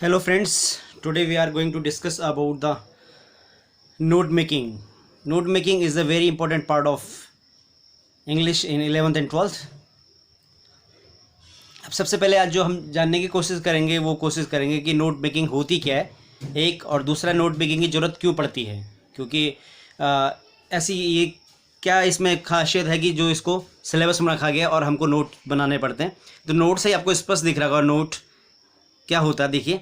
Hello friends, today we are going to discuss about the note making. Note making is a very important part of English in 11th and 12th. अब सबसे पहले आज जो हम जानने की कोशिश करेंगे वो कोशिश करेंगे कि नोट मेकिंग होती क्या है, एक और दूसरा नोट मेकिंग की ज़रूरत क्यों पड़ती है, क्योंकि ऐसी ये क्या इसमें खासियत है कि जो इसको सिलेबस में रखा गया और हमको नोट बनाने पड़ते हैं। तो नोट से आपको स्पष्ट दिख रहा होगा नोट क्या होता है। देखिए,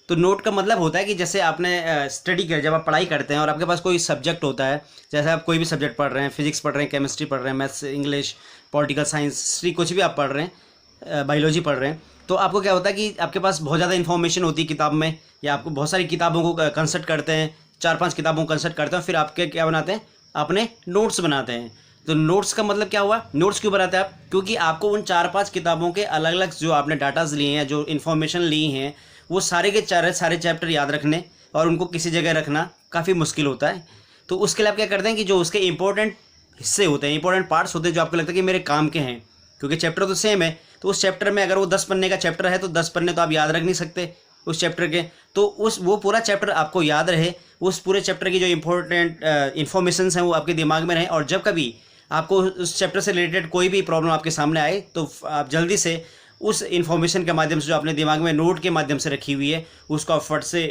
तो नोट का मतलब होता है कि जैसे आपने स्टडी किया, जब आप पढ़ाई करते हैं और आपके पास कोई सब्जेक्ट होता है, जैसे आप कोई भी सब्जेक्ट पढ़ रहे हैं, फिजिक्स पढ़ रहे हैं, केमिस्ट्री पढ़ रहे हैं, maths, English, political science, history, कुछ भी आप पढ़ रहे हैं, बायोलॉजी पढ़ रहे हैं, तो आपको क्या होता है कि आपके पास बहुत ज़्यादा इन्फॉर्मेशन होती है किताब में, या आपको बहुत सारी किताबों को कंसल्ट करते हैं, 4-5 किताबों को कंसल्ट करते हैं, फिर आपके क्या बनाते हैं, अपने नोट्स बनाते हैं। तो नोट्स का मतलब क्या हुआ, नोट्स क्यों बनाते हैं आप, क्योंकि आपको उन 4-5 किताबों के अलग अलग जो आपने डाटाज लिए हैं, जो इन्फॉर्मेशन ली हैं, वो सारे के सारे चैप्टर याद रखने और उनको किसी जगह रखना काफ़ी मुश्किल होता है। तो उसके लिए आप क्या करते हैं कि जो उसके इंपॉर्टेंट हिस्से होते हैं, इंपॉर्टेंट पार्ट्स होते हैं, जो आपको लगता है कि मेरे काम के हैं, क्योंकि चैप्टर तो सेम है, तो उस चैप्टर में अगर वो 10 पन्ने का चैप्टर है तो 10 पन्ने तो आप याद रख नहीं सकते उस चैप्टर के, तो वो पूरा चैप्टर आपको याद रहे, उस पूरे चैप्टर की जो इंपॉर्टेंट इन्फॉर्मेशंस हैं वो आपके दिमाग में रहे, और जब कभी आपको उस चैप्टर से रिलेटेड कोई भी प्रॉब्लम आपके सामने आए तो आप जल्दी से उस इन्फॉर्मेशन के माध्यम से जो अपने दिमाग में नोट के माध्यम से रखी हुई है उसको आप फट से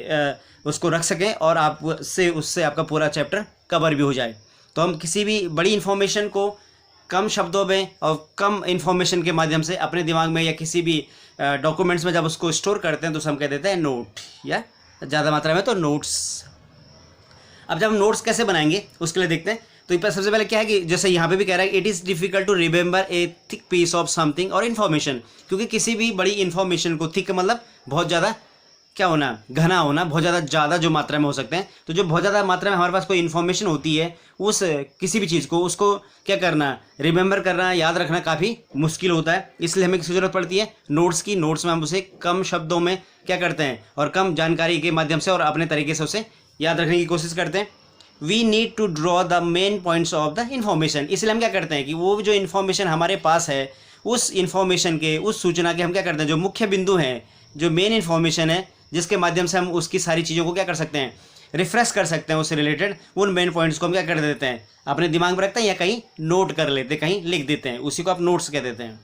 उसको रख सकें और आप उससे आपका पूरा चैप्टर कवर भी हो जाए। तो हम किसी भी बड़ी इन्फॉर्मेशन को कम शब्दों में और कम इन्फॉर्मेशन के माध्यम से अपने दिमाग में या किसी भी डॉक्यूमेंट्स में जब उसको स्टोर करते हैं तो हम कह देते हैं नोट, या ज़्यादा मात्रा में तो नोट्स। अब जब हम नोट्स कैसे बनाएंगे उसके लिए देखते हैं। तो सबसे पहले क्या है कि जैसे यहाँ पे भी कह रहा है, it is difficult to remember a thick piece of something और इन्फॉर्मेशन, क्योंकि किसी भी बड़ी इन्फॉर्मेशन को, थिक मतलब बहुत ज़्यादा क्या होना, घना होना, बहुत ज़्यादा जो मात्रा में हो सकते हैं, तो जो बहुत ज़्यादा मात्रा में हमारे पास कोई इन्फॉर्मेशन होती है, उस किसी भी चीज़ को उसको क्या करना, रिमेंबर करना, याद रखना काफ़ी मुश्किल होता है। इसलिए हमें किसकी ज़रूरत पड़ती है, नोट्स की। नोट्स में हम उसे कम शब्दों में क्या करते हैं और कम जानकारी के माध्यम से और अपने तरीके से उसे याद रखने की कोशिश करते हैं। We need to draw the main points of the information, इसलिए हम क्या करते हैं कि वो जो इन्फॉर्मेशन हमारे पास है, उस इन्फॉर्मेशन के, उस सूचना के हम क्या करते हैं, जो मुख्य बिंदु हैं, जो मेन इन्फॉर्मेशन है, जिसके माध्यम से हम उसकी सारी चीज़ों को क्या कर सकते हैं, रिफ्रेश कर सकते हैं, उससे रिलेटेड उन मेन पॉइंट्स को हम क्या कर देते हैं, अपने दिमाग में रखते हैं या कहीं नोट कर लेते हैं, कहीं लिख देते हैं, उसी को आप नोट्स कह देते हैं।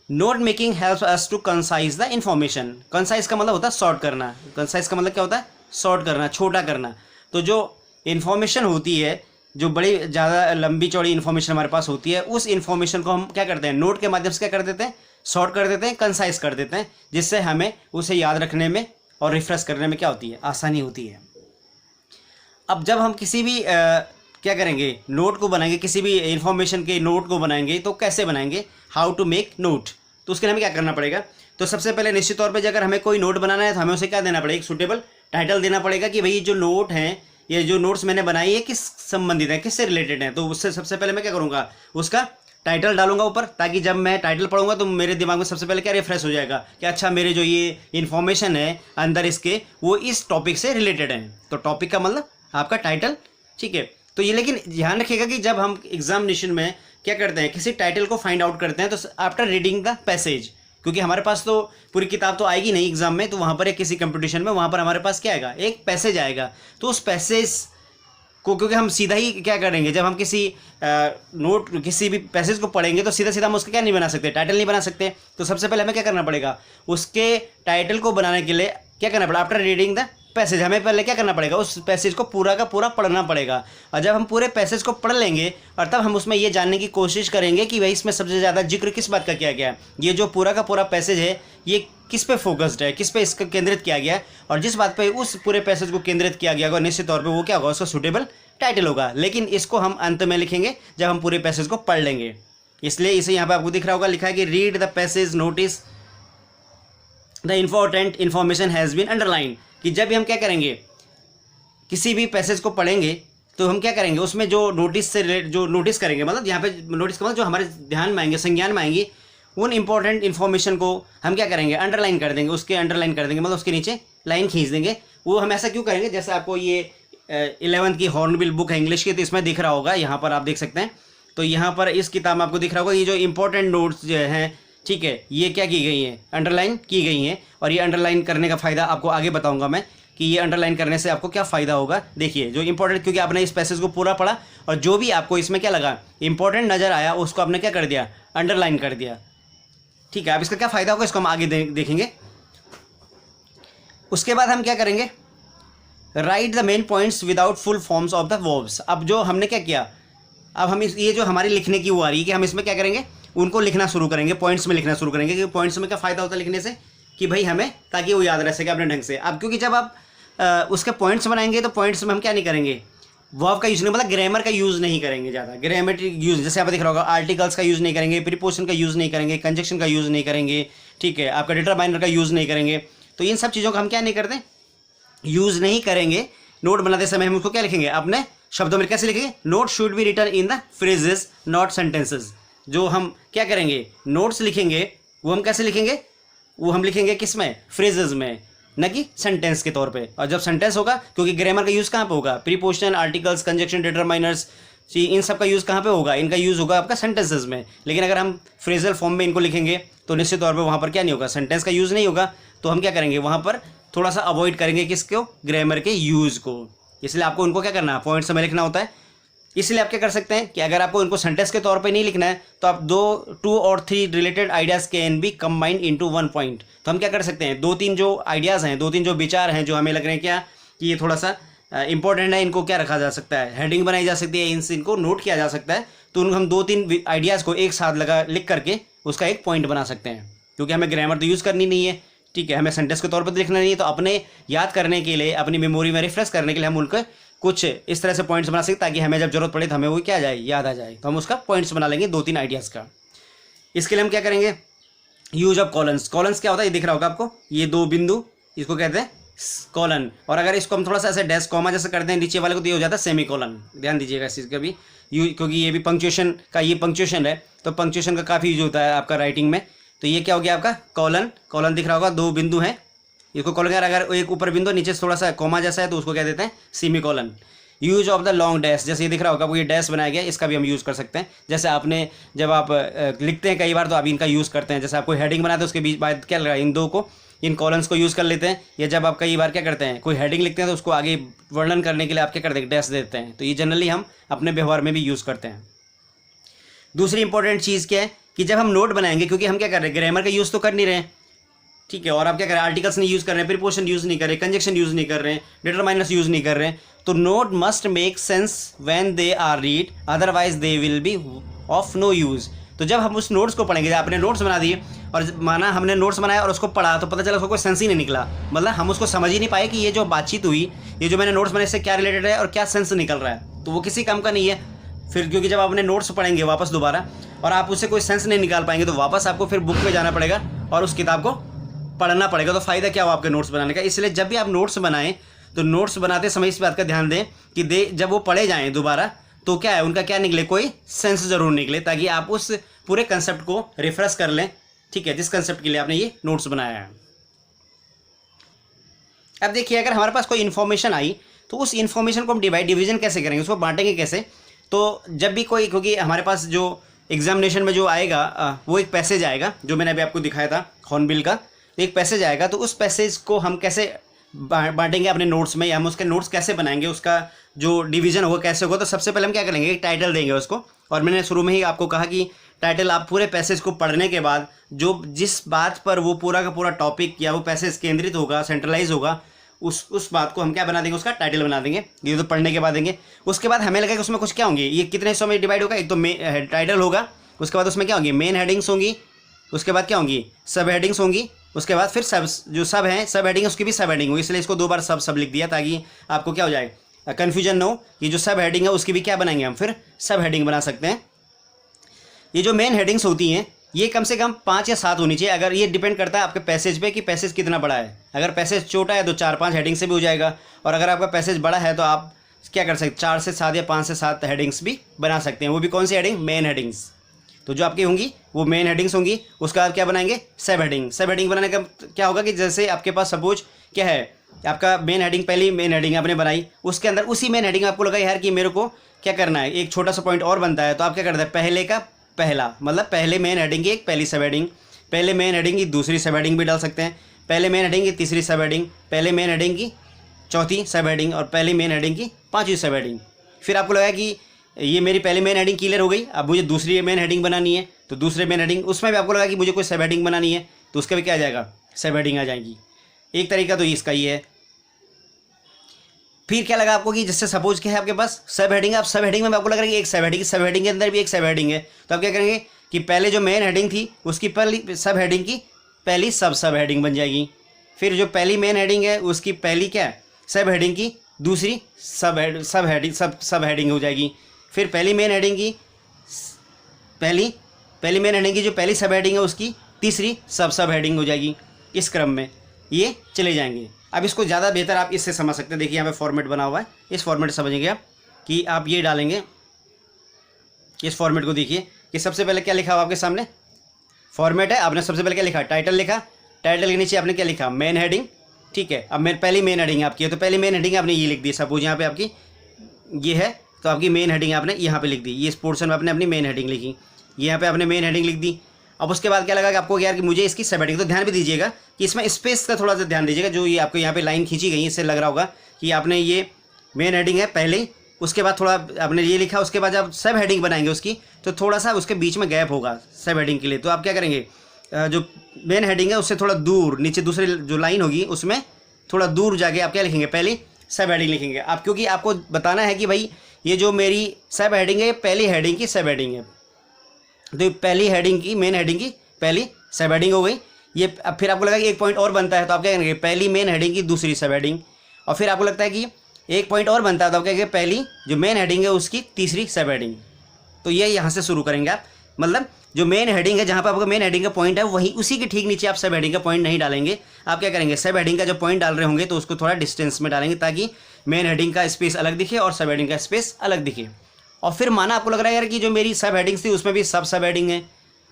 Note making helps us to concise the information. Concise का मतलब होता है शॉर्ट करना। कंसाइज का मतलब क्या होता है, शॉर्ट करना, छोटा करना। तो जो इन्फॉर्मेशन होती है, जो बड़ी ज़्यादा लंबी चौड़ी इन्फॉर्मेशन हमारे पास होती है, उस इन्फॉर्मेशन को हम क्या करते हैं, नोट के माध्यम से क्या कर देते हैं, शॉर्ट कर देते हैं, कंसाइज कर देते हैं, जिससे हमें उसे याद रखने में और रिफ्रेश करने में क्या होती है, आसानी होती है। अब जब हम किसी भी क्या करेंगे, नोट को बनाएंगे, किसी भी इन्फॉर्मेशन के नोट को बनाएंगे, तो कैसे बनाएंगे, हाउ टू मेक नोट, तो उसके लिए हमें क्या करना पड़ेगा। तो सबसे पहले निश्चित तौर पर अगर हमें कोई नोट बनाना है तो हमें उसे क्या देना पड़ेगा, एक सूटेबल टाइटल देना पड़ेगा कि भाई जो नोट हैं, ये जो नोट्स मैंने बनाई है किस संबंधित है, किससे रिलेटेड है। तो उससे सबसे पहले मैं क्या करूँगा, उसका टाइटल डालूंगा ऊपर, ताकि जब मैं टाइटल पढ़ूंगा तो मेरे दिमाग में सबसे पहले क्या रिफ्रेश हो जाएगा कि अच्छा, मेरे जो ये इन्फॉर्मेशन है अंदर इसके, वो इस टॉपिक से रिलेटेड है। तो टॉपिक का मतलब आपका टाइटल, ठीक है। तो ये लेकिन ध्यान रखिएगा कि जब हम एग्जामिनेशन में क्या करते हैं, किसी टाइटल को फाइंड आउट करते हैं, तो आफ्टर रीडिंग द पैसेज, क्योंकि हमारे पास तो पूरी किताब तो आएगी नहीं एग्जाम में, तो वहाँ पर एक किसी कंपटीशन में वहाँ पर हमारे पास क्या आएगा, एक पैसेज आएगा। तो उस पैसेज को, क्योंकि हम सीधा ही क्या करेंगे, जब हम किसी नोट किसी भी पैसेज को पढ़ेंगे तो सीधा सीधा हम उसका क्या नहीं बना सकते, टाइटल नहीं बना सकते। तो सबसे पहले हमें क्या करना पड़ेगा, उसके टाइटल को बनाने के लिए क्या करना पड़ेगा, आफ्टर रीडिंग द पैसेज हमें पहले क्या करना पड़ेगा, उस पैसेज को पूरा का पूरा पढ़ना पड़ेगा। और जब हम पूरे पैसेज को पढ़ लेंगे और तब हम उसमें ये जानने की कोशिश करेंगे कि भाई इसमें सबसे ज़्यादा जिक्र किस बात का किया गया है, ये जो पूरा का पूरा पैसेज है ये किस पे फोकस्ड है, किस पे इसका केंद्रित किया गया है, और जिस बात पे उस पूरे पैसेज को केंद्रित किया गया होगा निश्चित तौर पे वो क्या होगा, उसका सूटेबल टाइटल होगा। लेकिन इसको हम अंत में लिखेंगे जब हम पूरे पैसेज को पढ़ लेंगे। इसलिए इसे यहाँ पे आपको दिख रहा होगा, लिखा है कि read the passage, notice the important information has been underline, कि जब भी हम क्या करेंगे, किसी भी पैसेज को पढ़ेंगे तो हम क्या करेंगे, उसमें जो नोटिस से जो नोटिस करेंगे, मतलब यहाँ पे नोटिस का मतलब जो हमारे ध्यान में आएंगे, संज्ञान में आएंगी, उन इंपॉर्टेंट इन्फॉर्मेशन को हम क्या करेंगे, अंडरलाइन कर देंगे, उसके अंडरलाइन कर देंगे, मतलब उसके नीचे लाइन खींच देंगे। वो हम ऐसा क्यों करेंगे, जैसे आपको ये 11th की हॉर्नबिल बुक है इंग्लिश की, तो इसमें दिख रहा होगा, यहाँ पर आप देख सकते हैं। तो यहाँ पर इस किताब में आपको दिख रहा होगा ये जो इंपॉर्टेंट नोट्स जो हैं, ठीक है, ये क्या की गई हैं, अंडरलाइन की गई हैं। और ये अंडरलाइन करने का फ़ायदा आपको आगे बताऊंगा मैं कि ये अंडरलाइन करने से आपको क्या फ़ायदा होगा। देखिए जो इंपॉर्टेंट, क्योंकि आपने इस पैसेज को पूरा पढ़ा और जो भी आपको इसमें क्या लगा इंपॉर्टेंट नज़र आया उसको आपने क्या कर दिया, अंडरलाइन कर दिया। ठीक है, अब इसका क्या फ़ायदा होगा इसको हम आगे देखेंगे। उसके बाद हम क्या करेंगे, right the main points without full forms of the verbs. अब जो हमने क्या किया, अब हम ये जो हमारी लिखने की वो आ रही है कि हम इसमें क्या करेंगे, उनको लिखना शुरू करेंगे, पॉइंट्स में लिखना शुरू करेंगे। क्योंकि पॉइंट्स में क्या फ़ायदा होता है लिखने से कि भाई हमें, ताकि वो याद रह सके अपने ढंग से। अब क्योंकि जब आप उसके पॉइंट्स बनाएंगे तो पॉइंट्स में हम क्या नहीं करेंगे, वर्ब का यूज़ नहीं, मतलब ग्रामर का यूज़ नहीं करेंगे ज़्यादा। ग्रामेटिक यूज़ जैसे आप दिख रहा होगा, आर्टिकल्स का यूज़ नहीं करेंगे, प्रीपोजिशन का यूज़ नहीं करेंगे, कंजक्शन का यूज़ नहीं करेंगे, ठीक है, आपका डिटरमाइनर का यूज़ नहीं करेंगे। तो इन सब चीज़ों का हम क्या नहीं करते, यूज़ नहीं करेंगे। नोट बनाते समय हम उसको क्या लिखेंगे, अपने शब्दों में कैसे लिखेंगे, note should be written in the phrases not sentences. जो हम क्या करेंगे, नोट्स लिखेंगे वो हम कैसे लिखेंगे, वो हम लिखेंगे किस में, फ्रेजेस में, न कि सेंटेंस के तौर पे। और जब सेंटेंस होगा, क्योंकि ग्रामर का यूज़ कहाँ पे होगा, प्रीपोजिशन, आर्टिकल्स, कंजक्शन, डिटरमाइनर्स, इन सब का यूज़ कहाँ पे होगा, इनका यूज़ होगा आपका सेंटेंसेस में। लेकिन अगर हम फ्रेजल फॉर्म में इनको लिखेंगे तो निश्चित तौर पे वहाँ पर क्या नहीं होगा, सेंटेंस का यूज़ नहीं होगा। तो हम क्या करेंगे, वहाँ पर थोड़ा सा अवॉइड करेंगे किसको, ग्रामर के यूज़ को। इसलिए आपको उनको क्या करना है, पॉइंट्स में लिखना होता है। इसलिए आप क्या कर सकते हैं कि अगर आपको इनको सेंटेंस के तौर पे नहीं लिखना है तो आप 2 और 3 related ideas can be combined into 1 point. तो हम क्या कर सकते हैं, 2-3 जो आइडियाज़ हैं, 2-3 जो विचार हैं जो हमें लग रहे हैं क्या कि ये थोड़ा सा इंपॉर्टेंट है, इनको क्या रखा जा सकता है, हेडिंग बनाई जा सकती है, इनको नोट किया जा सकता है। तो उनको हम 2-3 आइडियाज़ को एक साथ लिख करके उसका एक पॉइंट बना सकते हैं। क्योंकि हमें ग्रामर तो यूज़ करनी नहीं है, ठीक है, हमें सेंटेंस के तौर पर लिखना नहीं है। तो अपने याद करने के लिए, अपनी मेमोरी में रिफ्रेश करने के लिए हम उनको कुछ इस तरह से पॉइंट्स बना सकते ताकि हमें जब जरूरत पड़े तो हमें वो क्या आ जाए, याद आ जाए। तो हम उसका पॉइंट्स बना लेंगे 2-3 आइडियाज़ का। इसके लिए हम क्या करेंगे, यूज ऑफ कॉलन्स। कॉलन्स क्या होता है, ये दिख रहा होगा आपको, ये 2 बिंदु, इसको कहते हैं कॉलन। और अगर इसको हम थोड़ा सा ऐसे डैश कॉमा जैसे करते हैं नीचे वाले को, तो ये हो जाता है सेमी कॉलन। ध्यान दीजिएगा इस चीज़ का भी, क्योंकि ये भी पंक्चुएशन का, ये पंक्चुएशन है तो पंक्चुएशन का काफ़ी यूज होता है आपका राइटिंग में। तो ये क्या हो गया आपका कॉलन। कॉलन दिख रहा होगा, 2 बिंदु हैं, इसको कॉलन। अगर एक ऊपर बिंदु नीचे थोड़ा सा कॉमा जैसा है तो उसको क्या देते हैं, semi colon. Use of the long dash, जैसे ये दिख रहा होगा वो ये डैश बनाया गया, इसका भी हम यूज़ कर सकते हैं। जैसे आपने जब आप लिखते हैं कई बार तो आप इनका यूज़ करते हैं। जैसे आप कोई हेडिंग बनाते हैं उसके बीच बाद क्या लगा, इन 2 को, इन कॉलम्स को यूज़ कर लेते हैं। या जब आप कई बार क्या करते हैं, कोई हेडिंग लिखते हैं तो उसको आगे वर्णन करने के लिए आप क्या करते हैं, डैश देते हैं। तो ये जनरली हम अपने व्यवहार में भी यूज़ करते हैं। दूसरी इंपॉर्टेंट चीज़ क्या है कि जब हम नोट बनाएंगे, क्योंकि हम क्या कर रहे हैं, ग्रामर का यूज़ तो कर नहीं रहे हैं, ठीक है, और आप क्या कर रहे हैं, आर्टिकल्स नहीं यूज़ कर रहे हैं, प्रीपोजिशन यूज़ नहीं कर रहे हैं, कंजक्शन यूज़ नहीं कर रहे हैं, डिटरमाइनर्स यूज़ नहीं कर रहे हैं। तो note must make sense when they are read, otherwise they will be of no use. तो जब हम उस नोट्स को पढ़ेंगे, जब आपने नोट्स बना दिए और माना हमने नोट्स बनाया और उसको पढ़ा तो पता चला उसको कोई सेंस ही नहीं निकला, मतलब हम उसको समझ ही नहीं पाए कि ये जो बातचीत हुई, ये जो मैंने नोट्स बनाए इससे क्या रिलेटेड है और क्या सेंस निकल रहा है, तो वो किसी काम का नहीं है फिर। क्योंकि जब आपने नोट्स पढ़ेंगे वापस दोबारा और आप उससे कोई सेंस नहीं निकाल पाएंगे तो वापस आपको फिर बुक में जाना पड़ेगा और उस किताब को पढ़ना पड़ेगा। तो फ़ायदा क्या हुआ आपके नोट्स बनाने का। इसलिए जब भी आप नोट्स बनाएं तो नोट्स बनाते समय इस बात का ध्यान दें कि जब वो पढ़े जाएं दोबारा तो क्या है, उनका क्या निकले, कोई सेंस ज़रूर निकले, ताकि आप उस पूरे कंसेप्ट को रिफ्रेश कर लें, ठीक है, जिस कंसेप्ट के लिए आपने ये नोट्स बनाया है। अब देखिए, अगर हमारे पास कोई इन्फॉर्मेशन आई तो उस इन्फॉर्मेशन को हम डिवीजन कैसे करेंगे, उसको बांटेंगे कैसे। तो जब भी कोई, क्योंकि हमारे पास जो एग्जामिनेशन में जो आएगा वो एक पैसेज आएगा जो मैंने अभी आपको दिखाया था हॉर्नबिल का, तो एक पैसेज आएगा। तो उस पैसेज को हम कैसे बांटेंगे अपने नोट्स में, या हम उसके नोट्स कैसे बनाएंगे, उसका जो डिवीज़न होगा कैसे होगा। तो सबसे पहले हम क्या करेंगे, एक टाइटल देंगे उसको। और मैंने शुरू में ही आपको कहा कि टाइटल आप पूरे पैसेज को पढ़ने के बाद जो जिस बात पर वो पूरा का पूरा टॉपिक या वो पैसेज केंद्रित होगा, सेंट्रलाइज होगा, उस बात को हम क्या बना देंगे, उसका टाइटल बना देंगे। ये तो पढ़ने के बाद देंगे। उसके बाद हमें लगेगा उसमें कुछ क्या होंगे, ये कितने हिस्सों में डिवाइड होगा। एक तो टाइटल होगा, उसके बाद उसमें क्या होंगी, मेन हेडिंग्स होंगी, उसके बाद क्या होंगी, सब हेडिंग्स होंगी, उसके बाद फिर सब हैं सब हेडिंग, उसकी भी सब हेडिंग होगी। इसलिए इसको 2 बार सब लिख दिया ताकि आपको क्या हो जाए, कन्फ्यूजन न हो। ये जो सब हेडिंग है उसकी भी क्या बनाएंगे हम, फिर सब हेडिंग बना सकते हैं। ये जो मेन हेडिंग्स होती हैं ये कम से कम 5 या 7 होनी चाहिए। अगर ये डिपेंड करता है आपके पैसेज पे कि पैसेज कितना बड़ा है। अगर पैसेज छोटा है तो 4-5 हेडिंग से भी हो जाएगा, और अगर आपका पैसेज बड़ा है तो आप क्या कर सकते हैं, 4 से 7 या 5 से 7 हेडिंग्स भी बना सकते हैं। वो भी कौन सी हेडिंग, मेन हेडिंग्स। तो जो आपकी होंगी वो मेन हेडिंग्स होंगी। उसका आप क्या बनाएंगे, सब हेडिंग। सब हेडिंग बनाने का क्या होगा कि जैसे आपके पास सपोज क्या है, आपका मेन हेडिंग, पहली मेन हेडिंग आपने बनाई, उसके अंदर उसी मेन हेडिंग आपको लगा यार कि मेरे को क्या करना है, एक छोटा सा पॉइंट और बनता है, तो आप क्या करते हैं, पहले का पहला, मतलब पहले मेन हेडिंग की एक पहली सब हेडिंग, पहले मेन हेडिंग की दूसरी सब हेडिंग भी डाल सकते हैं, पहले मेन हेडिंग की तीसरी सब हेडिंग, पहले मेन हेडिंग की चौथी सब हेडिंग और पहले मेन हेडिंग की पांचवी सब हेडिंग। फिर आपको लगा कि ये मेरी पहली मेन हेडिंग क्लियर हो गई, अब मुझे दूसरी मेन हेडिंग बनानी है, तो दूसरे मेन हेडिंग उसमें भी आपको लगा कि मुझे कोई सब हेडिंग बनानी है, तो उसका भी क्या आ जाएगा, सब हेडिंग आ जाएगी। एक तरीका तो इसका ही है। फिर क्या लगा आपको कि जैसे सपोज क्या है आपके पास सब हेडिंग, आप सब हेडिंग में आपको लग रहा है कि एक सब हेडिंग के अंदर भी एक सब हेडिंग है, तो आप क्या करेंगे कि पहले जो मेन हेडिंग थी उसकी पहली सब हेडिंग की पहली सब हेडिंग बन जाएगी, फिर जो पहली मेन हेडिंग है उसकी पहली क्या सब हेडिंग की दूसरी सब हेडिंग हो जाएगी, फिर पहली मेन हेडिंग की पहली मेन हेडिंग की जो पहली सब हेडिंग है उसकी तीसरी सब हेडिंग हो जाएगी। इस क्रम में ये चले जाएंगे। अब इसको ज़्यादा बेहतर आप इससे समझ सकते हैं। देखिए यहाँ पे फॉर्मेट बना हुआ है, इस फॉर्मेट समझेंगे आप कि आप ये डालेंगे, इस फॉर्मेट को देखिए कि सबसे पहले क्या लिखा हुआ आपके सामने फॉर्मेट है। आपने सबसे पहले क्या लिखा, टाइटल लिखा, टाइटल के नीचे आपने क्या लिखा, मेन हेडिंग। ठीक है, अब मेन पहली मेन हेडिंग आपकी है तो पहली मेन हेडिंग आपने ये लिख दी। सपोज यहाँ पे आपकी ये है तो आपकी मेन हेडिंग आपने यहाँ पे लिख दी, ये इस पोर्शन में आपने अपनी मेन हेडिंग लिखी, यहाँ पे आपने मेन हेडिंग लिख दी। अब उसके बाद क्या लगा कि आपको यार कि मुझे इसकी सब हेडिंग, तो ध्यान भी दीजिएगा कि इसमें स्पेस का थोड़ा सा ध्यान दीजिएगा। जो ये आपको यहाँ पे लाइन खींची गई इससे लग रहा होगा कि आपने ये मेन हेडिंग है पहले, उसके बाद थोड़ा आपने ये लिखा, उसके बाद जब सब हेडिंग बनाएंगे उसकी तो थोड़ा सा उसके बीच में गैप होगा सब हेडिंग के लिए। तो आप क्या करेंगे, जो मेन हेडिंग है उससे थोड़ा दूर नीचे दूसरी जो लाइन होगी उसमें थोड़ा दूर जाके आप क्या लिखेंगे, पहली सब हेडिंग लिखेंगे आप, क्योंकि आपको बताना है कि भाई ये जो मेरी सब हेडिंग है ये पहली हेडिंग की सब हेडिंग है। तो पहली हेडिंग की मेन हेडिंग की पहली सब हेडिंग हो गई ये। अब फिर आपको लगा कि एक पॉइंट और बनता है तो आप क्या करेंगे, पहली मेन हेडिंग की दूसरी सब हेडिंग। और फिर आपको लगता है कि एक पॉइंट और बनता है तो आप क्या करेंगे, पहली जो मेन हेडिंग है उसकी तीसरी सब हेडिंग। तो ये यहाँ से शुरू करेंगे आप, मतलब जो मेन हेडिंग है जहाँ पर आपका मेन हेडिंग का पॉइंट है वहीं उसी के ठीक नीचे आप सब हेडिंग का पॉइंट नहीं डालेंगे। आप क्या करेंगे, सब हेडिंग का जो पॉइंट डाल रहे होंगे तो उसको थोड़ा डिस्टेंस में डालेंगे ताकि मेन हेडिंग का स्पेस अलग दिखे और सब हेडिंग का स्पेस अलग दिखे। और फिर माना आपको लग रहा है यार कि जो मेरी सब हेडिंग्स थी उसमें भी सब हेडिंग है,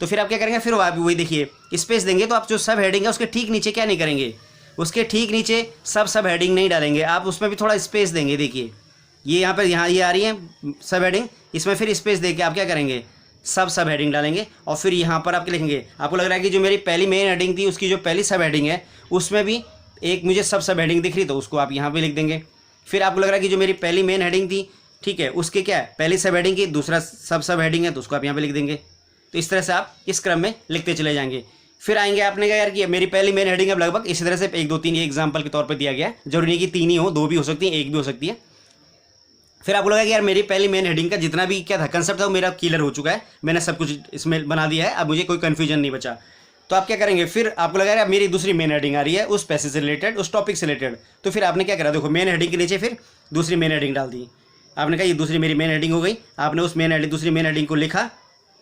तो फिर आप क्या करेंगे, फिर आप वही देखिए स्पेस देंगे। तो आप जो सब हेडिंग है उसके ठीक नीचे क्या नहीं करेंगे, उसके ठीक नीचे सब हेडिंग नहीं डालेंगे, आप उसमें भी थोड़ा स्पेस देंगे। देखिए ये यहाँ पर ये आ रही है सब हेडिंग, इसमें फिर स्पेस दे के आप क्या करेंगे, सब हेडिंग डालेंगे। और फिर यहाँ पर आप क्या लिखेंगे, आपको लग रहा है कि जो मेरी पहली मेन हेडिंग थी उसकी जो पहली सब हेडिंग है उसमें भी एक मुझे सब हेडिंग दिख रही तो उसको आप यहाँ पे लिख देंगे। फिर आपको लग रहा है कि जो मेरी पहली मेन हेडिंग थी, ठीक है, उसके क्या है पहली सब हेडिंग की दूसरा सब हेडिंग है तो उसको आप यहाँ पे लिख देंगे। तो इस तरह से आप इस क्रम में लिखते चले जाएंगे। फिर आएंगे आपने कहा यार कि मेरी पहली मेन हेडिंग अब लगभग इसी तरह से 1 2 3 ये एग्जाम्पल के तौर पर दिया गया है, जरूरी नहीं कि 3 ही हो, 2 भी हो सकती है, 1 भी हो सकती है। फिर आपको लगा कि यार मेरी पहली मेन हेडिंग का जितना भी क्या था कंसेप्ट था वो मेरा क्लियर हो चुका है, मैंने सब कुछ इसमें बना दिया है, अब मुझे कोई कन्फ्यूजन नहीं बचा। तो आप क्या करेंगे, फिर आपको लगा यार मेरी दूसरी मेन हेडिंग आ रही है उस पैसेज से रिलेटेड, उस टॉपिक से रिलेटेड। तो फिर आपने क्या करा, देखो मेन हेडिंग के नीचे फिर दूसरी मेन हेडिंग डाल दी। आपने कहा ये दूसरी मेरी मेन हेडिंग हो गई, आपने उस मेन हेडिंग दूसरी मेन हेडिंग को लिखा,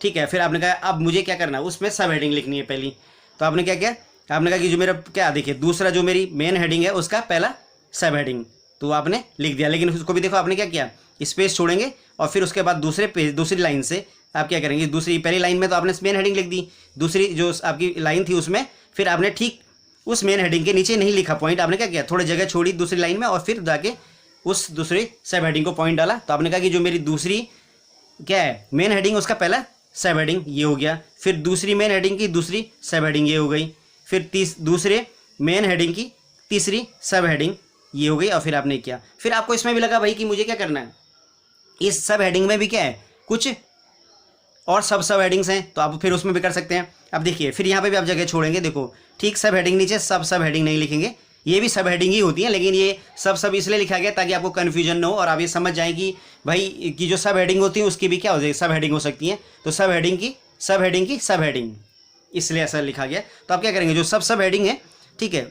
ठीक है। फिर आपने कहा अब मुझे क्या करना है, उसमें सब हेडिंग लिखनी है पहली। तो आपने क्या किया, आपने कहा कि जो मेरा क्या देखिए दूसरा जो मेरी मेन हेडिंग है उसका पहला सब हेडिंग तो आपने लिख दिया, लेकिन उसको भी देखो आपने क्या किया, स्पेस छोड़ेंगे और फिर उसके बाद दूसरे पेज दूसरी लाइन से आप क्या करेंगे, दूसरी पहली लाइन में तो आपने मेन हेडिंग लिख दी, दूसरी जो आपकी लाइन थी उसमें फिर आपने ठीक उस मेन हेडिंग के नीचे नहीं लिखा पॉइंट, आपने क्या किया थोड़ी जगह छोड़ी दूसरी लाइन में और फिर जाके उस दूसरी सब हेडिंग को पॉइंट डाला। तो आपने कहा कि जो मेरी दूसरी क्या है मेन हेडिंग उसका पहला सब हेडिंग ये हो गया, फिर दूसरी मेन हेडिंग की दूसरी सब हेडिंग ये हो गई, फिर दूसरे मेन हेडिंग की तीसरी सब हेडिंग ये हो गई। और फिर आपने किया, फिर आपको इसमें भी लगा भाई कि मुझे क्या करना है, इस सब हेडिंग में भी क्या है कुछ और सब हेडिंग्स हैं तो आप फिर उसमें भी कर सकते हैं। अब देखिए फिर यहाँ पे भी आप जगह छोड़ेंगे, देखो ठीक सब हेडिंग नीचे सब हेडिंग नहीं लिखेंगे, ये भी सब हेडिंग ही होती है, लेकिन ये सब इसलिए लिखा गया ताकि आपको कन्फ्यूजन न हो और आप ये समझ जाएं कि भाई की जो सब हेडिंग होती है उसकी भी क्या हो जाएगी, सब हेडिंग हो सकती है। तो सब हेडिंग की सब हेडिंग इसलिए ऐसा लिखा गया। तो आप क्या करेंगे, जो सब हेडिंग है ठीक है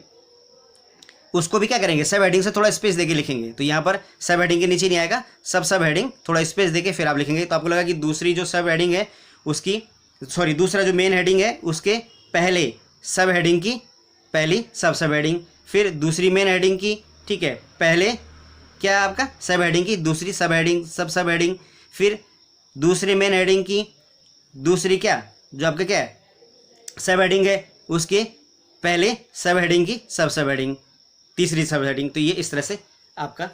उसको भी क्या करेंगे, सब हेडिंग से थोड़ा स्पेस देके लिखेंगे। तो यहाँ पर सब हेडिंग के नीचे नहीं आएगा, सब हेडिंग थोड़ा स्पेस देके फिर आप लिखेंगे। तो आपको लगा कि दूसरी जो सब हेडिंग है उसकी दूसरा जो मेन हेडिंग है उसके पहले सब हेडिंग की पहली सब हेडिंग, फिर दूसरी मेन हेडिंग की ठीक है पहले क्या आपका सब हेडिंग की दूसरी सब हेडिंग सब हेडिंग, फिर दूसरी मेन हेडिंग की दूसरी क्या जो आपका क्या है सब हेडिंग है उसके पहले सब हेडिंग की सब हेडिंग, तीसरी सब हेडिंग। तो ये इस तरह से आपका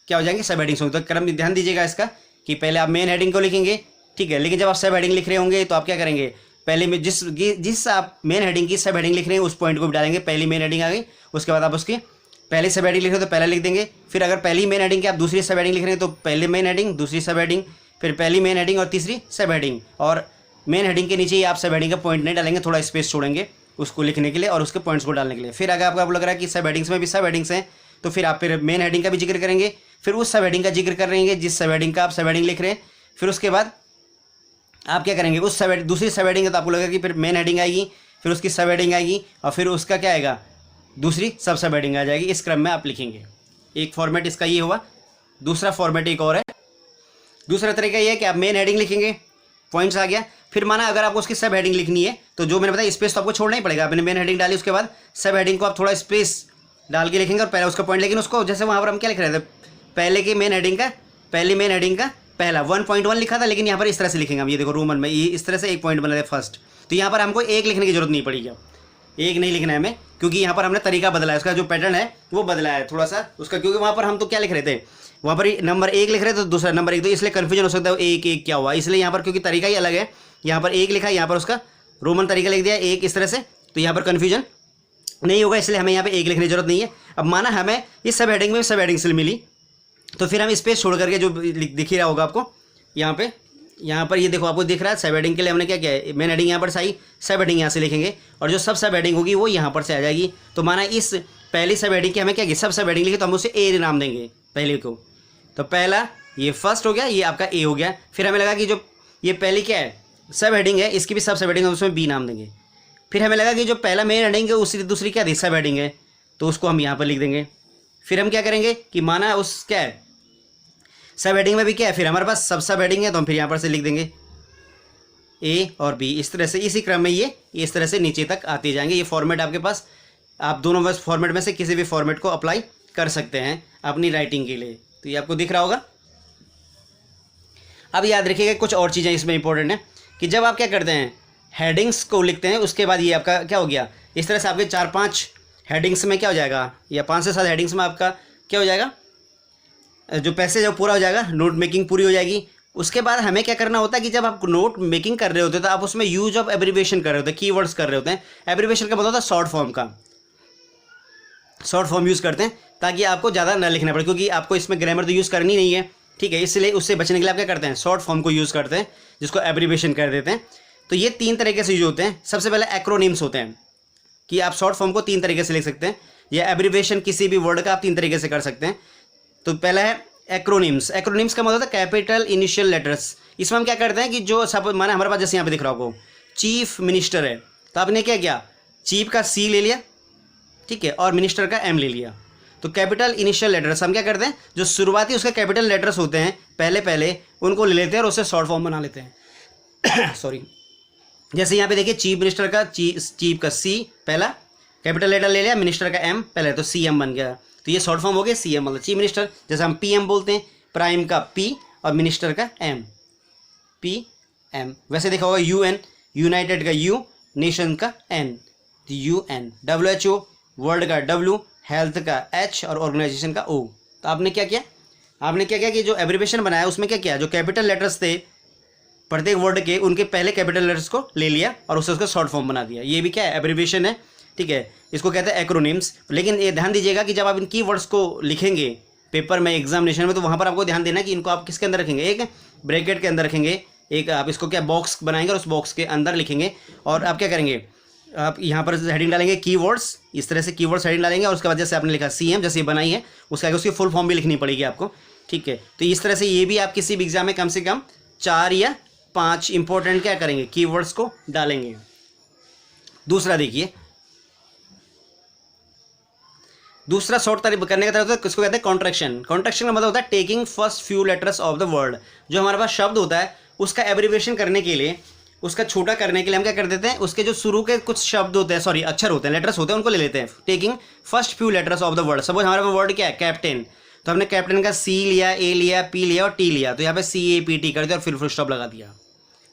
क्या हो जाएंगे सब हेडिंग्स होंगे। तो क्रम ध्यान दीजिएगा इसका कि पहले आप मेन हेडिंग को लिखेंगे ठीक है, लेकिन जब आप सब हेडिंग लिख रहे होंगे तो आप क्या करेंगे, पहले में जिस आप मेन हेडिंग की सब हेडिंग लिख रहे हैं उस पॉइंट को भी डालेंगे। पहली मेन हेडिंग आ गई, उसके बाद आप उसकी पहली सब हेडिंग लिख रहे हो तो पहला लिख देंगे। फिर अगर पहली मेन हेडिंग की आप दूसरी सब हेडिंग लिख रहे हैं तो पहले मेन हेडिंग, दूसरी सब हेडिंग, फिर पहली मेन हेडिंग और तीसरी सब हेडिंग। और मेन हेडिंग के नीचे ही आप सब हेडिंग का पॉइंट नहीं डालेंगे, थोड़ा स्पेस छोड़ेंगे उसको लिखने के लिए और उसके पॉइंट्स को डालने के लिए। फिर अगर आपको लग रहा है कि सब हेडिंग्स में भी सब हेडिंग्स हैं तो फिर आप फिर मेन हेडिंग का भी जिक्र करेंगे, फिर उस सब हेडिंग का जिक्र करेंगे जिस सब हेडिंग का आप सब हेडिंग लिख रहे हैं। फिर उसके बाद आप क्या करेंगे, उस सब दूसरी सब हेडिंग है तो आपको लगेगा कि फिर मेन हेडिंग आएगी, फिर उसकी सब हेडिंग आएगी और फिर उसका क्या आएगा, दूसरी सब हेडिंग आ जाएगी। इस क्रम में आप लिखेंगे। एक फॉर्मेट इसका ये हुआ। दूसरा फॉर्मेट एक और है। दूसरा तरीका ये है कि आप मेन हेडिंग लिखेंगे, पॉइंट्स आ गया। फिर माना अगर आपको उसकी सब हेडिंग लिखनी है तो जो मैंने बताया स्पेस तो आपको छोड़ना ही पड़ेगा। आपने मेन हेडिंग डाली, उसके बाद सब हेडिंग को आप थोड़ा स्पेस डाल के लिखेंगे और पहले उसका पॉइंट। लेकिन उसको जैसे वहाँ पर हम क्या लिख रहे थे, पहले की मेन हेडिंग का, पहली मेन हेडिंग का पहला 1.1 लिखा था, लेकिन यहाँ पर इस तरह से लिखेंगे हम। ये देखो रोमन में ये इस तरह से एक पॉइंट बना है फर्स्ट, तो यहाँ पर हमको एक लिखने की जरूरत नहीं पड़ेगी। एक नहीं लिखना है हमें, क्योंकि यहाँ पर हमने तरीका बदला है, उसका जो पैटर्न है वो बदला है थोड़ा सा उसका। क्योंकि वहाँ पर हम तो क्या लिख रहे थे, वहाँ पर नंबर 1 लिख रहे थे तो दूसरा नंबर 1, तो इसलिए कन्फ्यूजन हो सकता है एक एक क्या हुआ। इसलिए यहाँ पर क्योंकि तरीका ही अलग है, यहाँ पर 1 लिखा है, यहाँ पर उसका रोमन तरीका लिख दिया 1 इस तरह से, तो यहाँ पर कन्फ्यूजन नहीं होगा। इसलिए हमें यहाँ पे 1 लिखने की जरूरत नहीं है। अब माना हमें इस सब हेडिंग में सब हेडिंग से मिली तो फिर हम स्पेस छोड़ करके जो दिख ही रहा होगा आपको यहाँ पर ये देखो आपको दिख रहा है सब हेडिंग के लिए हमने क्या किया है, मेन हेडिंग यहाँ पर से आई, सब हेडिंग यहाँ से लिखेंगे और जो सब हेडिंग होगी वो यहाँ पर से आ जाएगी। तो माना इस पहली सब हेडिंग की हमें क्या किया, सब हेडिंग लिखे तो हम उसे ए नाम देंगे पहले को। तो पहला ये फर्स्ट हो गया, ये आपका ए हो गया। फिर हमें लगा कि जो ये पहली क्या है सब हेडिंग है, इसकी भी सब हेडिंग है, उसमें बी नाम देंगे। फिर हमें लगा कि जो पहला मेन हेडिंग है उसकी दूसरी क्या थी, सब हेडिंग है, तो उसको हम यहाँ पर लिख देंगे। फिर हम क्या करेंगे कि माना उस क्या है सब हेडिंग में भी क्या है, फिर हमारे पास सब हेडिंग है तो हम फिर यहाँ पर से लिख देंगे ए और बी। इस तरह से इसी क्रम में ये इस तरह से नीचे तक आते जाएंगे। ये फॉर्मेट आपके पास, आप दोनों बस फॉर्मेट में से किसी भी फॉर्मेट को अप्लाई कर सकते हैं अपनी राइटिंग के लिए। तो ये आपको दिख रहा होगा। अब याद रखिएगा कुछ और चीज़ें इसमें इंपॉर्टेंट है कि जब आप क्या करते हैं हेडिंग्स को लिखते हैं, उसके बाद ये आपका क्या हो गया, इस तरह से आपके 4-5 हेडिंग्स में क्या हो जाएगा, या 5 से 7 हेडिंग्स में आपका क्या हो जाएगा, जो पैसेज है पूरा हो जाएगा, नोट मेकिंग पूरी हो जाएगी। उसके बाद हमें क्या करना होता है कि जब आप नोट मेकिंग कर रहे होते हैं तो आप उसमें यूज ऑफ एब्रीविएशन कर रहे होते हैं, कीवर्ड्स कर रहे होते हैं। एब्रीविएशन का मतलब होता है शॉर्ट फॉर्म का, शॉर्ट फॉर्म यूज़ करते हैं ताकि आपको ज़्यादा ना लिखना पड़े, क्योंकि आपको इसमें ग्रामर तो यूज़ करनी नहीं है, ठीक है। इसलिए उससे बचने के लिए आप क्या करते हैं, शॉर्ट फॉर्म को यूज़ करते हैं, जिसको एब्रीविएशन कर देते हैं। तो ये 3 तरीके से यूज होते हैं। सबसे पहले एक्रोनिम्स होते हैं कि आप शॉर्ट फॉर्म को 3 तरीके से लिख सकते हैं, या एब्रीविएशन किसी भी वर्ड का आप 3 तरीके से कर सकते हैं। तो पहला है एक्रोनिम्स। एक्रोनिम्स का मतलब होता है कैपिटल इनिशियल लेटर्स। इसमें हम क्या करते हैं कि जो सब माना हमारे पास जैसे यहाँ पे दिख रहा होगा चीफ मिनिस्टर है, तो आपने क्या किया, चीफ का सी ले लिया, ठीक है, और मिनिस्टर का एम ले लिया। तो कैपिटल इनिशियल लेटर्स हम क्या करते हैं, जो शुरुआती उसके कैपिटल लेटर्स होते हैं पहले उनको ले लेते हैं और उससे शॉर्ट फॉर्म बना लेते हैं। सॉरी, जैसे यहाँ पे देखिए चीफ मिनिस्टर का चीफ का सी पहला कैपिटल लेटर ले लिया, मिनिस्टर का एम पहले, तो सी एम बन गया। तो ये शॉर्ट फॉर्म हो गया सी एम, मतलब चीफ मिनिस्टर। जैसे हम पी एम बोलते हैं, प्राइम का पी और मिनिस्टर का एम, पी एम। वैसे देखा होगा यू एन, यूनाइटेड का यू, नेशन का N, U N. WHO world का W, हेल्थ का H और ऑर्गेनाइजेशन का O। तो आपने क्या किया कि जो एब्रीविएशन बनाया उसमें क्या किया, जो कैपिटल लेटर्स थे प्रत्येक वर्ड के, उनके पहले कैपिटल लेटर्स को ले लिया और उससे उसका शॉर्ट फॉर्म बना दिया। ये भी क्या है, एब्रीविएशन है, ठीक है। इसको कहते हैं एक्रोनिम्स। लेकिन ये ध्यान दीजिएगा कि जब आप इन की वर्ड्स को लिखेंगे पेपर में, एग्जामिनेशन में, तो वहाँ पर आपको ध्यान देना कि इनको आप किसके अंदर रखेंगे, एक ब्रैकेट के अंदर रखेंगे, एक आप इसको क्या बॉक्स बनाएंगे और उस बॉक्स के अंदर लिखेंगे। और आप क्या करेंगे, आप यहाँ पर हेडिंग डालेंगे कीवर्ड्स, इस तरह से कीवर्ड्स हेडिंग डालेंगे और उसके बाद जैसे आपने लिखा CM, जैसे बनाई है उसके आगे उसकी फुल फॉर्म भी लिखनी पड़ेगी आपको, ठीक है। तो इस तरह से ये भी आप किसी भी एग्जाम में कम से कम 4 या 5 इंपॉर्टेंट क्या करेंगे, कीवर्ड्स को डालेंगे। दूसरा देखिए, दूसरा शॉर्ट तरीका करने का तरीका किसको कहते हैं, कॉन्ट्रैक्शन। कॉन्ट्रैक्शन का मतलब होता है taking first few letters of the word. जो हमारे पास शब्द होता है उसका एब्रीविएशन करने के लिए, उसका छोटा करने के लिए हम क्या कर देते हैं, उसके जो शुरू के कुछ शब्द होते हैं, सॉरी अक्षर होते हैं, लेटर्स होते हैं, उनको ले लेते हैं। Taking first few letters of the word. Suppose हमारे पास वर्ड क्या है, कैप्टन, तो हमने कैप्टन का C लिया, A लिया, P लिया और T लिया, तो यहाँ पे CAPT कर दिया और फिर फुल स्टॉप लगा दिया।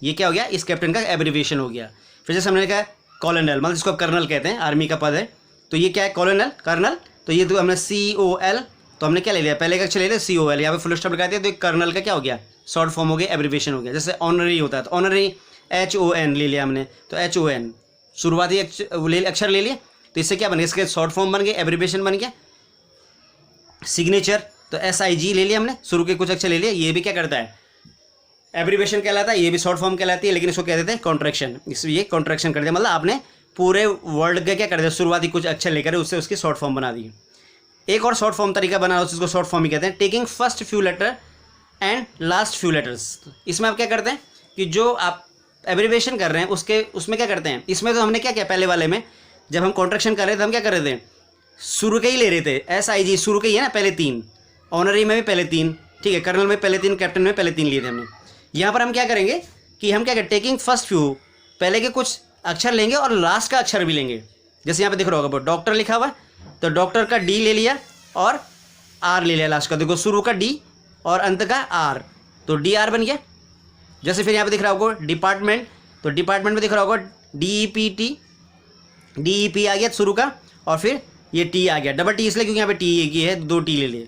ये क्या हो गया, इस कैप्टन का एब्रीविएशन हो गया। फिर जैसे हमने लिखा कॉलोनल, मतलब जिसको कर्नल कहते हैं, आर्मी का पद है, तो ये क्या है कॉलोनल, कर्नल। तो ये तो हमने COL, तो हमने क्या ले लिया, पहले का अक्षर ले लिया COL, यहाँ पे फुल स्टॉप लगा दिया, तो एक कर्नल का क्या हो गया, शॉर्ट फॉर्म हो गया, एब्रीविएशन हो गया। जैसे ऑनरी होता है, तो ऑनरी HON ले लिया हमने, तो HON शुरुआती अक्षर ले लिया, तो इससे क्या बन गया, इसके शॉर्ट फॉर्म बन गए, एब्रिविएशन बन गया। सिग्नेचर, तो SIG ले लिया हमने, शुरू के कुछ अक्षर ले लिया, ये भी क्या करता है, एब्रिविएशन कहलाता है, ये भी शॉर्ट फॉर्म कहलाती है, लेकिन इसको कह देते हैं कॉन्ट्रैक्शन। ये कॉन्ट्रैक्शन कर दिया, मतलब आपने पूरे वर्ड का क्या कर दिया, शुरुआती कुछ अक्षर लेकर उससे उसकी शॉर्ट फॉर्म बना दी। एक और शॉर्ट फॉर्म तरीका बना उसको शॉर्ट फॉर्म ही कहते हैं, taking first few letter and last few letters. इसमें आप क्या करते हैं कि जो आप एब्रिविएशन कर रहे हैं उसमें क्या करते हैं, इसमें तो हमने क्या किया, पहले वाले में जब हम कॉन्ट्रैक्शन कर रहे थे हम क्या कर रहे थे, शुरू के ही ले रहे थे, SIG शुरू के ही है ना, पहले 3, ऑनरी में भी पहले 3, ठीक है, कर्नल में पहले 3, कैप्टन में पहले 3 लिए थे हमने। यहाँ पर हम क्या करेंगे कि हम क्या करें, टेकिंग फर्स्ट फ्यू, पहले के कुछ अक्षर लेंगे और लास्ट का अक्षर भी लेंगे। जैसे यहाँ पे दिख रहा होगा डॉक्टर लिखा हुआ है, तो डॉक्टर का D ले लिया और R ले लिया लास्ट का, देखो शुरू का D और अंत का R, तो DR बन गया। जैसे फिर यहाँ पे दिख रहा होगा डिपार्टमेंट, तो डिपार्टमेंट में दिख रहा होगा DEP आ गया शुरू का, और फिर ये T आ गया, डबल T इसलिए क्योंकि यहाँ पे T एक ही है, 2 T ले लिए,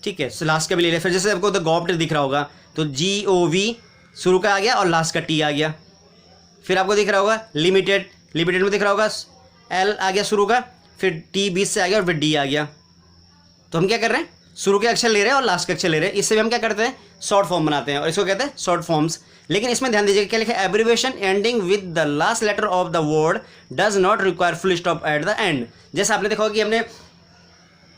ठीक है, लास्ट का भी ले लिया। फिर जैसे आपको तो गॉप्ट दिख रहा होगा, तो GOV शुरू का आ गया और लास्ट का T आ गया। फिर आपको दिख रहा होगा लिमिटेड, लिमिटेड में दिख रहा होगा L आ गया शुरू का, फिर T बीच से आ गया और फिर D आ गया। तो हम क्या कर रहे हैं, शुरू के अक्षर ले रहे हैं और लास्ट के अक्षर ले रहे हैं, इससे भी हम क्या करते हैं, शॉर्ट फॉर्म बनाते हैं, और इसको कहते हैं शॉर्ट फॉर्म्स। लेकिन इसमें ध्यान दीजिएगा क्या लिखा है, abbreviation ending with the last letter of the word does not require full stop at the end. जैसे आपने देखा होगा कि हमने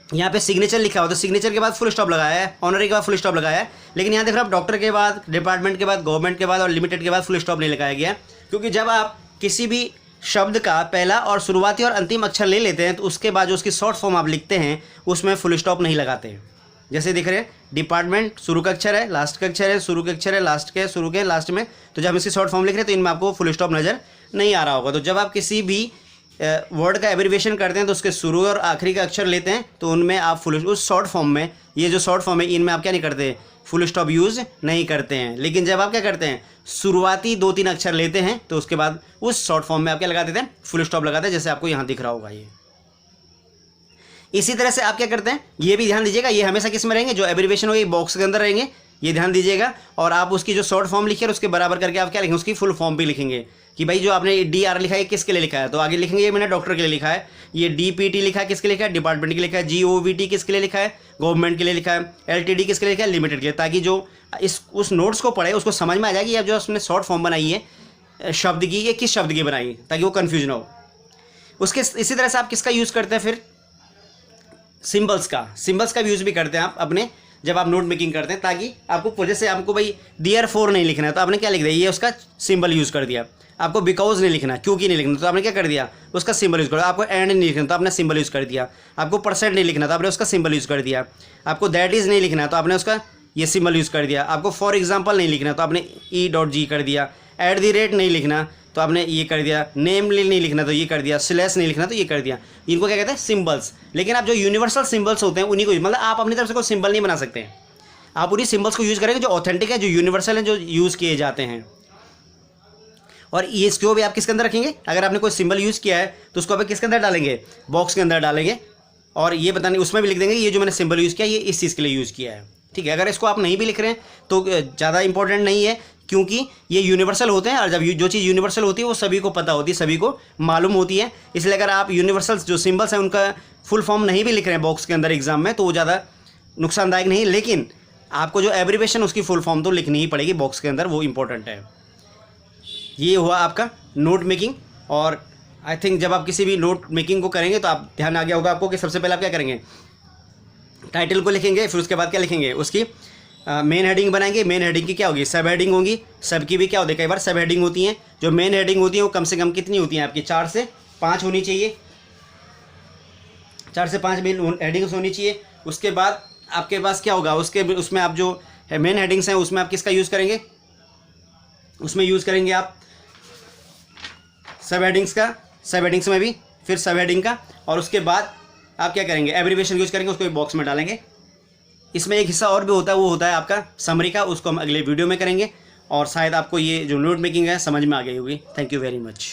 यहाँ पे सिग्नेचर लिखा हो, तो सिग्नेचर के बाद फुल स्टॉप लगाया है, ऑनरी के बाद फुल स्टॉप लगाया है, लेकिन यहाँ देख रहे हो डॉक्टर के बाद, डिपार्टमेंट के बाद, गवर्नमेंट के बाद और लिमिटेड के बाद फुल स्टॉप नहीं लगाया गया, क्योंकि जब आप किसी भी शब्द का पहला और शुरुआती और अंतिम अक्षर ले लेते हैं तो उसके बाद जो उसकी शॉर्ट फॉर्म आप लिखते हैं उसमें फुल स्टॉप नहीं लगाते हैं। जैसे दिख रहे हैं डिपार्टमेंट शुरू का अक्षर है, लास्ट का अक्षर है, शुरू के अक्षर है, लास्ट के शुरू के लास्ट में, तो जब हम इसकी शॉर्ट फॉर्म लिख रहे हैं तो इनमें आपको फुल स्टॉप नज़र नहीं आ रहा होगा। तो जब आप किसी भी वर्ड का एब्रिविएशन करते हैं तो उसके शुरू और आखिरी का अक्षर लेते हैं, तो उनमें आप फुल, उस शॉर्ट फॉर्म में, ये जो शॉर्ट फॉर्म है इनमें आप क्या नहीं करते, फुल स्टॉप यूज़ नहीं करते हैं। लेकिन जब आप क्या करते हैं, शुरुआती 2-3 अक्षर लेते हैं तो उसके बाद उस शॉर्ट फॉर्म में आप क्या लगा देते हैं, फुल स्टॉप लगाते हैं, जैसे आपको यहाँ दिख रहा होगा ये। इसी तरह से आप क्या करते हैं, ये भी ध्यान दीजिएगा, ये हमेशा किस में रहेंगे, जो एब्रिविएशन होगी बॉक्स के अंदर रहेंगे, ये ध्यान दीजिएगा। और आप उसकी जो शॉर्ट फॉर्म लिखिए उसके बराबर करके आप क्या लिखेंगे, उसकी फुल फॉर्म भी लिखेंगे कि भाई जो आपने DR लिखा है किसके लिए लिखा है, तो आगे लिखेंगे ये मैंने डॉक्टर के लिए लिखा है, ये DPT लिखा है किसके लिए लिखा है, डिपार्टमेंट के लिए लिखा है, GOVT किसके लिए लिखा है, गवर्नमेंट के लिए लिखा है, LTD किसके लिए लिखा है, लिमिटेड के लिए, ताकि जो उस नोट्स को पढ़े उसको समझ में आ जाए कि अब जो उसने शॉर्ट फॉर्म बनाई है शब्द की, ये किस शब्द की बनाई, ताकि वो कन्फ्यूज ना हो। उसके इसी तरह से आप किसका यूज़ करते हैं, फिर सिंबल्स का भी यूज़ भी करते हैं आप अपने, जब आप नोट मेकिंग करते हैं, ताकि आपको जैसे आपको भाई देयरफॉर नहीं लिखना है तो आपने क्या लिख दिया, ये उसका सिंबल यूज़ कर दिया। आपको बिकॉज नहीं लिखना, क्योंकि नहीं लिखना, तो आपने क्या कर दिया, उसका सिंबल यूज़ कर दिया। आपको एंड नहीं लिखना तो आपने सिंबल यूज़ कर दिया। आपको परसेंट नहीं लिखना तो आपने उसका सिंबल यूज़ कर दिया। आपको दैट इज़ नहीं लिखना तो आपने उसका ये सिंबल यूज़ कर दिया। आपको फॉर एग्जाम्पल नहीं लिखना तो आपने E.G कर दिया। @ नहीं लिखना तो आपने ये कर दिया। नेमली नहीं लिखना तो ये कर दिया। स्लैश नहीं लिखना तो ये कर दिया। इनको क्या कहते हैं, सिंबल्स। लेकिन आप जो यूनिवर्सल सिंबल्स होते हैं उन्हीं को, मतलब आप अपनी तरफ से कोई सिंबल नहीं बना सकते हैं, आप उन्हीं सिंबल्स को यूज़ करेंगे जो ऑथेंटिक है, जो यूनिवर्सल है, जो यूज़ किए जाते हैं। और ये इसको भी आप किसके अंदर रखेंगे, अगर आपने कोई सिंबल यूज़ किया है तो उसको आप किसके अंदर डालेंगे, बॉक्स के अंदर डालेंगे। और ये बताने उसमें भी लिख देंगे ये जो मैंने सिंबल यूज़ किया ये इस चीज़ के लिए यूज़ किया है, ठीक है। अगर इसको आप नहीं भी लिख रहे हैं तो ज़्यादा इंपॉर्टेंट नहीं है, क्योंकि ये यूनिवर्सल होते हैं। और जब जो चीज़ यूनिवर्सल होती है वो सभी को पता होती है, सभी को मालूम होती है। इसलिए अगर आप यूनिवर्सल जो सिंबल्स हैं उनका फुल फॉर्म नहीं भी लिख रहे हैं बॉक्स के अंदर एग्जाम में तो वो ज़्यादा नुकसानदायक नहीं, लेकिन आपको जो एब्रिविएशन उसकी फुल फॉर्म तो लिखनी ही पड़ेगी बॉक्स के अंदर, वो इंपॉर्टेंट है। ये हुआ आपका नोट मेकिंग। और आई थिंक जब आप किसी भी नोट मेकिंग को करेंगे तो आप ध्यान आ गया होगा आपको कि सबसे पहले आप क्या करेंगे, टाइटल को लिखेंगे, फिर उसके बाद क्या लिखेंगे, उसकी मेन हेडिंग बनाएंगे। मेन हेडिंग की क्या होगी, सब हेडिंग होगी। सब की भी क्या होती है, कई बार सब हेडिंग होती हैं। जो मेन हेडिंग होती है वो कम से कम कितनी होती हैं आपकी, 4 से 5 होनी चाहिए। 4 से 5 मेन हेडिंग्स होनी चाहिए। उसके बाद आपके पास क्या होगा, उसमें आप जो मेन हेडिंग्स हैं उसमें आप किसका यूज़ करेंगे, उसमें यूज़ करेंगे आप सब हेडिंग्स का, सब हेडिंग्स में भी फिर सब हेडिंग का। और उसके बाद आप क्या करेंगे, एब्रिविएशन यूज़ करेंगे, उसको एक बॉक्स में डालेंगे। इसमें एक हिस्सा और भी होता है, वो होता है आपका समरी का, उसको हम अगले वीडियो में करेंगे। और शायद आपको ये जो नोट मेकिंग है समझ में आ गई होगी। Thank you very much.